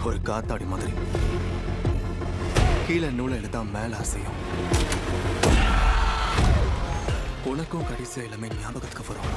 ஒரு காத்தாடி மாதிரி கீழே நூலை இழுத்தா மேல அசையும். உனக்கும் கடைசி எல்லாமே ஞாபகத்துக்கு வரும்.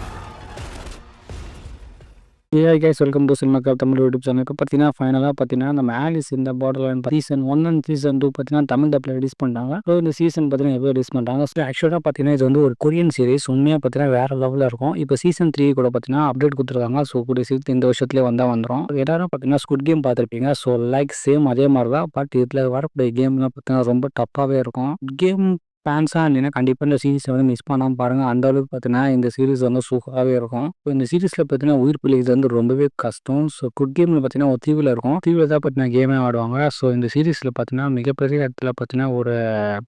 AI guys welcome to cinema club Tamil YouTube சேனலுக்கு பார்த்தீங்கன்னா ஃபைனலாக பார்த்தீங்கன்னா நம்ம ஆலிஸ் இந்த பார்டர்லைன் சீசன் 1 அண்ட் சீசன் 2 பார்த்தீங்கன்னா தமிழ் டப்பில் ரிலீஸ் பண்ணிட்டாங்க. ஸோ இந்த சீசன் பார்த்தீங்கன்னா எப்போ ரிலீஸ் பண்ணுறாங்க. ஸோ ஆக்சுவலாக பார்த்தீங்கன்னா இது வந்து ஒரு கொரியன் சீரிஸ். உண்மையாக பார்த்தீங்கன்னா வேறு லெவலில் இருக்கும். இப்போ சீசன் 3 கூட பார்த்தீங்கன்னா அப்டேட் கொடுத்துருக்காங்க. ஸோ கூடிய சீக்கிரம் இந்த வருஷத்துலேயே வந்துடும். எல்லாரும் பார்த்தீங்கன்னா ஸ்குட் கேம் பார்த்துருப்பீங்க. ஸோ லைக் சேம் அதே மாதிரி தான். பட் இதில் வரக்கூடிய கேம்லாம் பார்த்தீங்கன்னா ரொம்ப டஃப்பாகவே இருக்கும். கேம் ஃபேன்ஸாக இருந்தீங்கன்னா கண்டிப்பாக இந்த சீரிஸை வந்து மிஸ் பண்ணாமல் பாருங்கள். அந்த அளவுக்கு பார்த்தீங்கன்னா இந்த சீரிஸ் வந்து சூப்பராகவே இருக்கும். இப்போ இந்த சீரிஸில் பார்த்தீங்கன்னா உயிர் பிழைக்கிறது வந்து ரொம்பவே கஷ்டம். ஸோ குட் கேமில் பார்த்தீங்கன்னா ஒரு தீவில் இருக்கும். தீவில் தான் பார்த்தீங்கன்னா கேமே ஆடுவாங்க. ஸோ இந்த சீரிஸில் பார்த்தீங்கன்னா மிகப்பெரிய இடத்துல பார்த்தீங்கன்னா ஒரு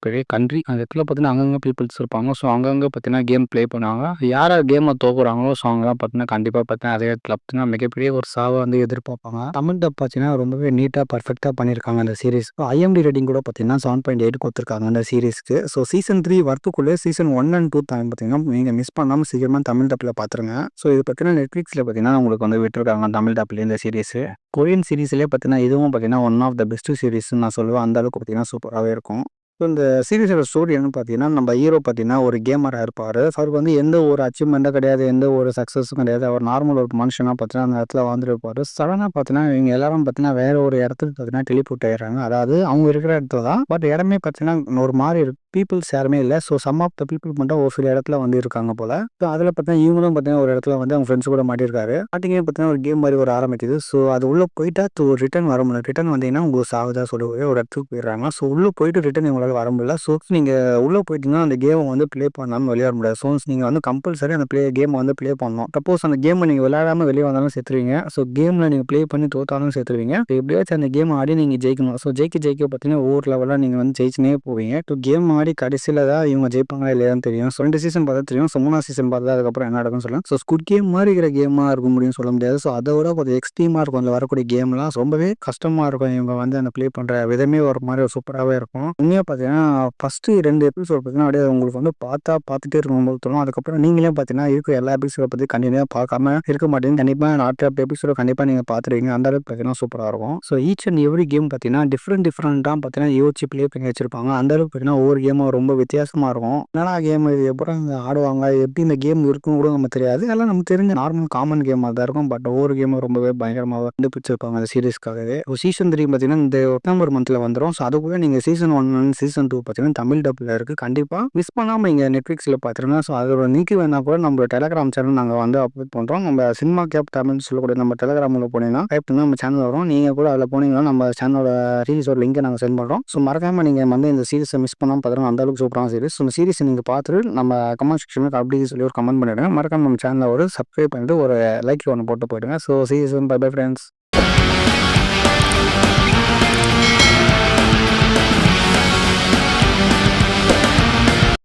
பெரிய கண்ட்ரி அந்த இடத்துல பார்த்தீங்கன்னா அங்கங்கே பீப்புள்ஸ் இருப்பாங்க. ஸோ அங்கங்கே பார்த்தீங்கன்னா கேம் ப்ளே பண்ணுவாங்க. யார் கேமை தோக்குறாங்களோ ஸோ அவங்கலாம் பார்த்தீங்கன்னா கண்டிப்பாக பார்த்தீங்கன்னா அதே இடத்துல பார்த்தீங்கன்னா மிகப்பெரிய ஒரு சாவை வந்து எதிர்பார்ப்பாங்க. தமிழ் டப் பார்த்தீங்கன்னா ரொம்பவே நீட்டாக பர்ஃபெக்டாக பண்ணியிருக்காங்க அந்த சீரிஸ். ஐஎம்டி ரேட்டிங் கூட பார்த்தீங்கன்னா 7.8 கொடுத்துருக்காங்க அந்த சீரிஸ்க்கு. ஸோ சீசன் 3 வரத்துக்குள்ளே சீசன் 1 அண்ட் 2 பார்த்தீங்கன்னா நீங்கள் மிஸ் பண்ணாமல் சீக்கிரமாக தமிழ் டப்பில் பார்த்துருங்க. ஸோ இது பார்த்தீங்கன்னா நெட்ஃப்ளிக்ஸில் பார்த்தீங்கன்னா உங்களுக்கு வந்து விட்டுருக்காங்க தமிழ் டப்பில் இந்த சீரிஸ். கொரியன் சீரிஸ்லேயே பார்த்தீங்கன்னா இதுவும் பார்த்தீங்கன்னா ஒன் ஆஃப் த பெஸ்ட் சீரிஸ்ன்னு நான் சொல்லுவேன். அந்த அளவுக்கு பார்த்தீங்கன்னா சூப்பராகவே இருக்கும். ஸோ இந்த சீரிஸோட ஸ்டோரி என்னன்னு பார்த்தீங்கன்னா நம்ம ஹீரோ பார்த்தீங்கன்னா ஒரு கேமராக இருப்பார். அவருக்கு வந்து எந்த ஒரு அச்சீவ்மெண்ட்டும் கிடையாது, எந்த ஒரு சக்ஸஸும் கிடையாது. அவர் நார்மல் ஒரு மனுஷனாக பார்த்தீங்கன்னா அந்த இடத்துல வாழ்ந்துட்டு இருப்பார். சடனாக பார்த்தீங்கன்னா இவங்க எல்லாரும் பார்த்தீங்கன்னா வேற ஒரு இடத்துக்கு பார்த்தீங்கன்னா டெலிபோர்ட் ஆயிடுறாங்க. அதாவது அவங்க இருக்கிற இடத்துல தான், பட் இடமே பார்த்தீங்கன்னா ஒரு மாதிரி இருக்கு. பீப்புள்ஸ் யாருமே இல்லை. So some of the people மட்டும் ஒரு சில இடத்துல வந்து இருக்காங்க போல. ஸோ அதில் பார்த்தீங்கன்னா இவங்களும் பார்த்தீங்கன்னா ஒரு இடத்துல வந்து அவங்க ஃப்ரெண்ட்ஸ் கூட மாட்டிருக்காரு. ஸ்டார்டிங்கே பார்த்தீங்கன்னா ஒரு கேம் மாதிரி ஒரு ஆரம்பிக்குது. ஸோ அது உள்ளே போயிட்டா ரிட்டர்ன் வர முடியல. ரிட்டர்ன் வந்தீங்கன்னா உங்களுக்கு சாவுதா சொல்லி ஒரு இடத்துக்கு போயிடுறாங்க. ஸோ உள்ளே போயிட்டு ரிட்டர்ன் இவங்களால வர முடியல. ஸோ நீங்கள் உள்ளே போயிட்டீங்கன்னா அந்த கேமை வந்து ப்ளே பண்ணாமல் வெளியே வர முடியாது. ஸோ நீங்கள் வந்து கம்பல்சரி அந்த கேமை வந்து ப்ளே பண்ணணும். சப்போஸ் அந்த கேமை நீங்கள் விளையாடாமல் வெளியே வந்தாலும் சேர்த்துருவீங்க. ஸோ கேமில் நீங்கள் ப்ளே பண்ணி தோத்தாலும் சேர்த்துருவீங்க. எப்படியாச்சும் அந்த கேம் ஆடி நீங்கள் ஜெயிக்கணும். ஸோ ஜெயிக்க பார்த்தீங்கன்னா ஒவ்வொரு லெவலாக நீங்கள் வந்து ஜெயிச்சுனே போவீங்க. ஸோ கேம் ஆடி கடைசியில் தான் இவங்க ஜெயிப்பாங்களா இல்லையான்னு தெரியும். ஸோ 2 சீசன் பார்த்தா தெரியும். ஸோ 3ஆம் சீசன் பார்த்தா அதுக்கப்புறம் என்ன நடக்கும்னு சொல்லலாம். ஸோ ஸ்குட் கேம் மாதிரி இருக்கிற கேமாக இருக்க முடியும்னு சொல்ல முடியாது. ஸோ அதை விட கொஞ்சம் எக்ஸ்ட்ரீமாக இருக்கும். அதில் வரக்கூடிய கேம்லாம் ரொம்பவே கஷ்டமாக இருக்கும். இவங்க வந்து அந்த ப்ளே பண்ணுற விதமே ஒரு மாதிரி சூப்பராகவே இருக்கும். உண்மையாக பார்த்தீங்கன்னா ஃபஸ்ட்டு 2 எபிசோட் பார்த்தீங்கன்னா அப்படியே உங்களுக்கு வந்து பார்த்துட்டே இருக்கும்போது தோணும். அதுக்கப்புறம் நீங்களே பார்த்தீங்கன்னா இருக்கிற எல்லா எபிசோட பற்றி கண்டினியூவாக பார்க்காம இருக்க மாட்டேங்க. கண்டிப்பாக அடுத்த எபிசோட கண்டிப்பாக நீங்கள் பார்த்துருவீங்க. அந்த அளவுக்கு பார்த்தீங்கன்னா சூப்பராக இருக்கும். So each and every game பார்த்தீங்கன்னா டிஃப்ரெண்ட்டாக பார்த்தீங்கன்னா யோசிச்சு ப்ளே பண்ணி வச்சிருப்பாங்க. அந்த அளவுக்கு பார்த்தீங்கன்னா ஒவ்வொரு கேமும் ரொம்ப வித்தியாசமாக இருக்கும். என்னடா கேம் இது, எப்பறம் ஆடுவாங்க, எப்படி இந்த கேம் இருக்கும் கூட நமக்கு தெரியாது. அதெல்லாம் நமக்கு தெரிஞ்ச நார்மல் காமன் கேமாக தான் இருக்கும். பட் ஒவ்வொரு கேமும் ரொம்பவே பயங்கரமாக கண்டுபிடிச்சிருப்பாங்க அந்த சீரிஸ்க்காகவே. சீசன் 3 பார்த்தீங்கன்னா இந்த செப்டம்பர் மந்த்தில் வந்துடும். ஸோ அதுக்குள்ளே நீங்கள் சீசன் 1 அண்ட் சீசன் 2 பார்த்தீங்கன்னா தமிழ் டப்பில் இருக்குது. கண்டிப்பாக மிஸ் பண்ணாமல் இங்கே நெட்ஃப்ளிக்ஸில் பார்த்துருங்க. ஸோ அதோட நீக்கி வேணால் கூட நம்ம டெலிகிராம் சேனல் நாங்கள் வந்து அப்லோட் பண்ணுறோம். நம்ம சினிமா கேப் தமிழ் சொல்லக்கூடிய நம்ம டெலிகிராமில் போனீங்கன்னா டைப் பண்ணி நம்ம சேனல் வரும். நீங்கள் கூட அதில் போனீங்கன்னா நம்ம சேனலோட சீரிஸோட லிங்கை நாங்கள் சென்ட் பண்ணுறோம். ஸோ மறக்காமல் நீங்கள் வந்து இந்த சீரிஸை மிஸ் பண்ணாமல் பார்த்துருங்க. அந்த அளவுக்கு சூப்பரான சீரிஸ். ஸோ இந்த சீரிஸை நீங்கள் பார்த்துட்டு நம்ம கமெண்ட் செக்ஷனில் அப்படி சொல்லி ஒரு கமெண்ட் பண்ணிவிடுங்க. மறக்காம நம்ம சேனலில் ஒரு சப்ஸ்கிரைப் பண்ணிட்டு ஒரு லைக் ஒன்று போட்டு போயிடுங்க. So cheers bye bye friends.